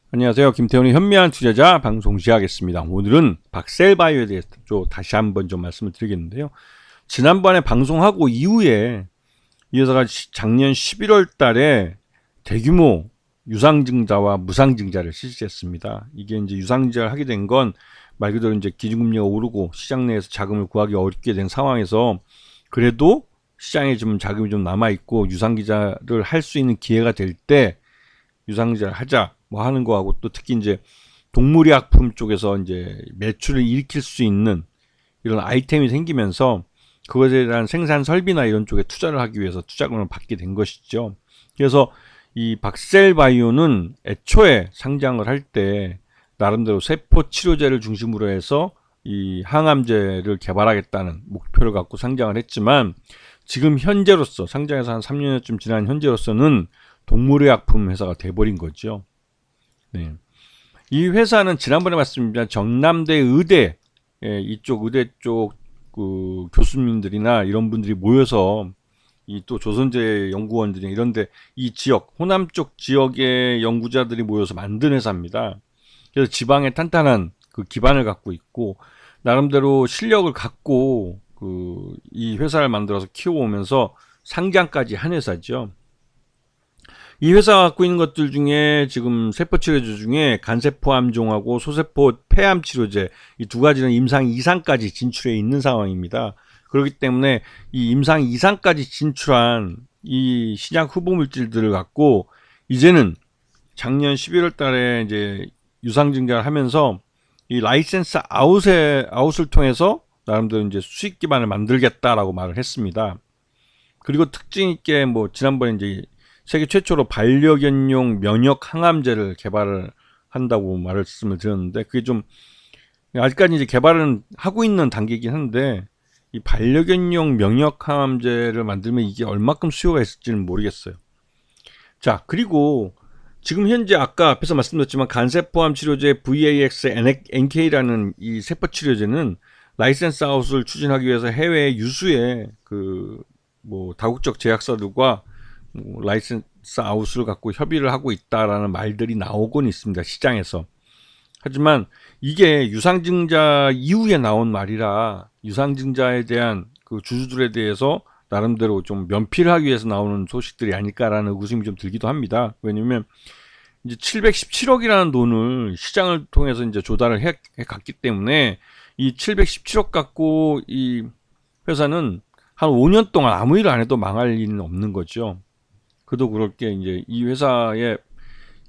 안녕하세요. 김태훈의 현명한 투자자 방송 시작하겠습니다. 오늘은 박셀바이오에 대해서 다시 한번 좀 말씀을 드리겠는데요. 지난번에 방송하고 이후에 이 회사가 작년 11월 달에 대규모 유상증자와 무상증자를 실시했습니다. 이게 이제 유상증자를 하게 된 건 말 그대로 이제 기준금리가 오르고 시장 내에서 자금을 구하기 어렵게 된 상황에서 그래도 시장에 좀 자금이 좀 남아있고 유상증자를 할 수 있는 기회가 될 때 유상증자를 하자 뭐 하는 거하고, 또 특히 이제 동물의약품 쪽에서 이제 매출을 일으킬 수 있는 이런 아이템이 생기면서 그것에 대한 생산 설비나 이런 쪽에 투자를 하기 위해서 투자금을 받게 된 것이죠. 그래서 이 박셀바이오는 애초에 상장을 할 때 나름대로 세포 치료제를 중심으로 해서 이 항암제를 개발하겠다는 목표를 갖고 상장을 했지만, 지금 현재로서 상장해서 한 3년쯤 지난 현재로서는 동물의약품 회사가 돼버린 거죠. 네. 이 회사는 지난번에 말씀드린 전남대 의대, 이쪽 의대 쪽 그 교수님들이나 이런 분들이 모여서 이 또 조선제 연구원들이 이런데 이 지역 호남 쪽 지역의 연구자들이 모여서 만든 회사입니다. 그래서 지방에 탄탄한 그 기반을 갖고 있고 나름대로 실력을 갖고 그 이 회사를 만들어서 키워오면서 상장까지 한 회사죠. 이 회사가 갖고 있는 것들 중에 지금 세포 치료제 중에 간세포 암종하고 소세포 폐암 치료제 이 두 가지는 임상 2상까지 진출해 있는 상황입니다. 그렇기 때문에 이 임상 2상까지 진출한 이 시장 후보 물질들을 갖고 이제는 작년 11월 달에 이제 유상 증가를 하면서 이 라이센스 아웃을 통해서 나름대로 이제 수익 기반을 만들겠다라고 말을 했습니다. 그리고 특징 있게 뭐 지난번에 이제 세계 최초로 반려견용 면역 항암제를 개발을 한다고 말씀을 드렸는데, 그게 좀 아직까지 이제 개발은 하고 있는 단계이긴 한데, 이 반려견용 면역 항암제를 만들면 이게 얼마큼 수요가 있을지는 모르겠어요. 자, 그리고 지금 현재 아까 앞에서 말씀드렸지만 간세포암 치료제 VAX-NK라는 이 세포 치료제는 라이센스 아웃을 추진하기 위해서 해외 유수의 그 뭐 다국적 제약사들과 라이센스 아웃을 갖고 협의를 하고 있다라는 말들이 나오곤 있습니다, 시장에서. 하지만 이게 유상증자 이후에 나온 말이라 유상증자에 대한 그 주주들에 대해서 나름대로 좀 면피를 하기 위해서 나오는 소식들이 아닐까라는 의심이 좀 들기도 합니다. 왜냐면 이제 717억이라는 돈을 시장을 통해서 이제 조달을 해 갔기 때문에 이 717억 갖고 이 회사는 한 5년 동안 아무 일 안 해도 망할 일은 없는 거죠. 그도 그럴 게 이제 이 회사의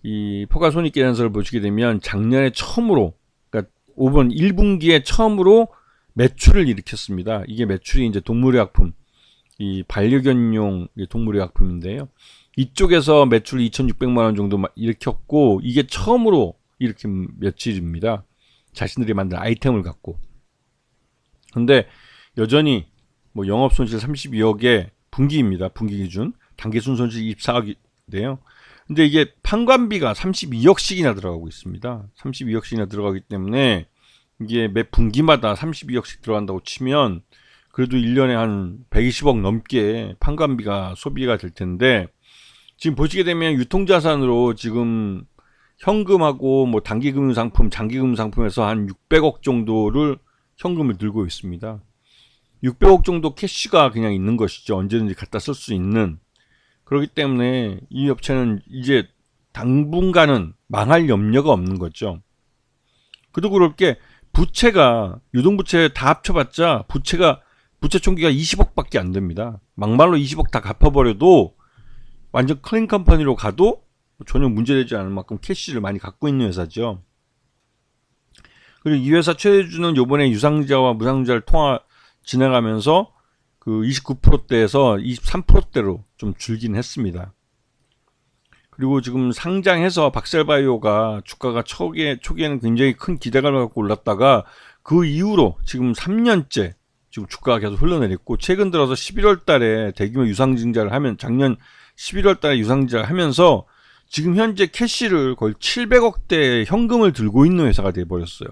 이 포괄손익계산서를 보시게 되면 작년에 처음으로, 그러니까 5번 1분기에 처음으로 매출을 일으켰습니다. 이게 매출이 이제 동물의약품, 이 반려견용 동물의약품인데요. 이쪽에서 매출 2,600만 원 정도 일으켰고, 이게 처음으로 일으킨 며칠입니다. 자신들이 만든 아이템을 갖고. 근데 여전히 뭐 영업손실 32억의 분기입니다. 분기 기준. 단기순 손실 24억인데요. 근데 이게 판관비가 32억씩이나 들어가고 있습니다. 32억씩이나 들어가기 때문에 이게 매 분기마다 32억씩 들어간다고 치면 그래도 1년에 한 120억 넘게 판관비가 소비가 될 텐데, 지금 보시게 되면 유통자산으로 지금 현금하고 뭐 단기금융상품, 장기금융상품에서 한 600억 정도를 현금을 들고 있습니다. 600억 정도 캐시가 그냥 있는 것이죠. 언제든지 갖다 쓸 수 있는. 그렇기 때문에 이 업체는 이제 당분간은 망할 염려가 없는 거죠. 그도 그럴 게 부채가, 유동부채 다 합쳐봤자 부채 총기가 20억밖에 안 됩니다. 막말로 20억 다 갚아버려도 완전 클린 컴퍼니로 가도 전혀 문제되지 않을 만큼 캐시를 많이 갖고 있는 회사죠. 그리고 이 회사 최대주는 요번에 유상증자와 무상증자를 진행하면서 그 29%대에서 23%대로 좀 줄긴 했습니다. 그리고 지금 상장해서 박셀바이오가 주가가 초기에는 굉장히 큰 기대감을 갖고 올랐다가 그 이후로 지금 3년째 지금 주가가 계속 흘러내렸고, 최근 들어서 11월 달에 대규모 유상증자를 하면, 작년 11월 달에 유상증자를 하면서 지금 현재 캐시를 거의 700억대 현금을 들고 있는 회사가 되어버렸어요.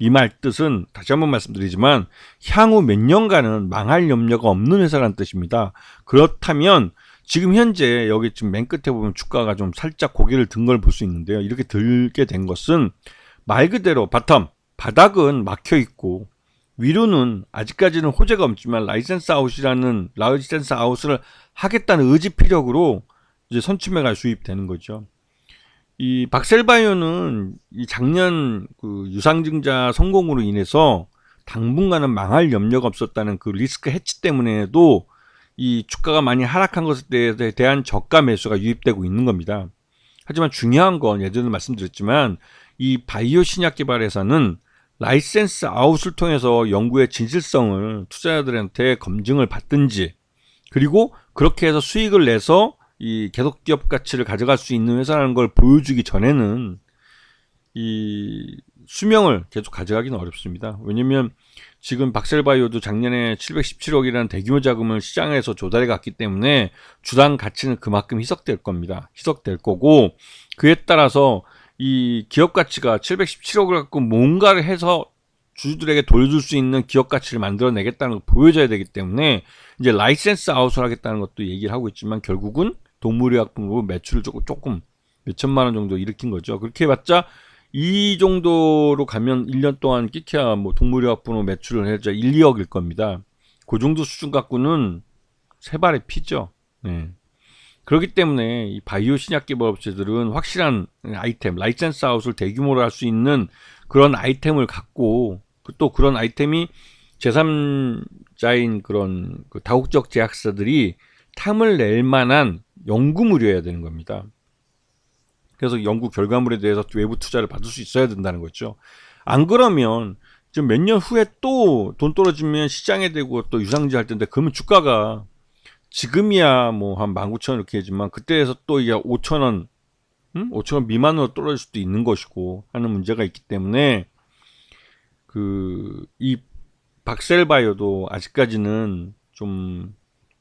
이 말 뜻은 다시 한번 말씀드리지만 향후 몇 년간은 망할 염려가 없는 회사라는 뜻입니다. 그렇다면 지금 현재 여기 지금 맨 끝에 보면 주가가 좀 살짝 고개를 든 걸 볼 수 있는데요. 이렇게 들게 된 것은 말 그대로 바닥은 막혀 있고 위로는 아직까지는 호재가 없지만 라이센스 아웃을 하겠다는 의지 피력으로 이제 선취매가 수입되는 거죠. 이 박셀바이오는 이 작년 그 유상증자 성공으로 인해서 당분간은 망할 염려가 없었다는 그 리스크 해치 때문에도 이 주가가 많이 하락한 것에 대한 저가 매수가 유입되고 있는 겁니다. 하지만 중요한 건 예전에 말씀드렸지만 이 바이오 신약 개발 회사는 라이센스 아웃을 통해서 연구의 진실성을 투자자들한테 검증을 받든지 그리고 그렇게 해서 수익을 내서 이 계속 기업 가치를 가져갈 수 있는 회사라는 걸 보여주기 전에는 이 수명을 계속 가져가기는 어렵습니다. 왜냐면 지금 박셀바이오도 작년에 717억이라는 대규모 자금을 시장에서 조달해 갔기 때문에 주당 가치는 그만큼 희석될 겁니다. 희석될 거고 그에 따라서 이 기업 가치가 717억을 갖고 뭔가를 해서 주주들에게 돌려줄 수 있는 기업 가치를 만들어내겠다는 걸 보여줘야 되기 때문에 이제 라이센스 아웃을 하겠다는 것도 얘기를 하고 있지만 결국은 동물의약품으로 매출을 조금 몇천만 원 정도 일으킨 거죠. 그렇게 해봤자 이 정도로 가면 1년 동안 끼켜야 뭐 동물의약품으로 매출을 해자 1, 2억일 겁니다. 그 정도 수준 갖고는 세 발의 피죠. 네. 그렇기 때문에 이 바이오 신약 개발 업체들은 확실한 아이템, 라이센스 아웃을 대규모로 할 수 있는 그런 아이템을 갖고 또 그런 아이템이 제3자인 그런 그 다국적 제약사들이 탐을 낼 만한 연구물이어야 되는 겁니다. 그래서 연구 결과물에 대해서 외부 투자를 받을 수 있어야 된다는 거죠. 안 그러면 좀 몇 년 후에 또 돈 떨어지면 시장에 대고 또 유상증자 할 텐데 그러면 주가가 지금이야 뭐 한 19,000원 이렇게 하지만 그때에서 또 이게 5,000원 5,000원 미만으로 떨어질 수도 있는 것이고 하는 문제가 있기 때문에 이 박셀바이오도 아직까지는 좀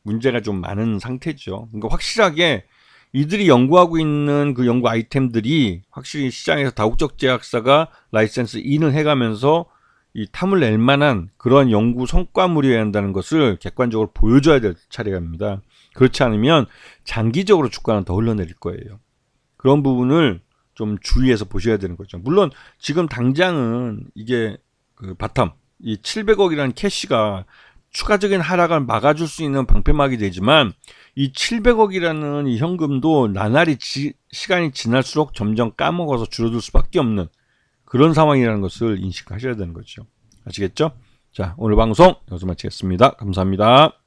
문제가 좀 많은 상태죠. 그러니까 확실하게 이들이 연구하고 있는 그 연구 아이템들이 확실히 시장에서 다국적 제약사가 라이센스 인을 해가면서 이 탐을 낼 만한 그런 연구 성과물이어야 한다는 것을 객관적으로 보여줘야 될 차례입니다. 그렇지 않으면 장기적으로 주가는 더 흘러내릴 거예요. 그런 부분을 좀 주의해서 보셔야 되는 거죠. 물론 지금 당장은 이게 그 바텀 이 700억이라는 캐시가 추가적인 하락을 막아줄 수 있는 방패막이 되지만 이 700억이라는 이 현금도 나날이 시간이 지날수록 점점 까먹어서 줄어들 수밖에 없는 그런 상황이라는 것을 인식하셔야 되는 거죠. 아시겠죠? 자, 오늘 방송 여기서 마치겠습니다. 감사합니다.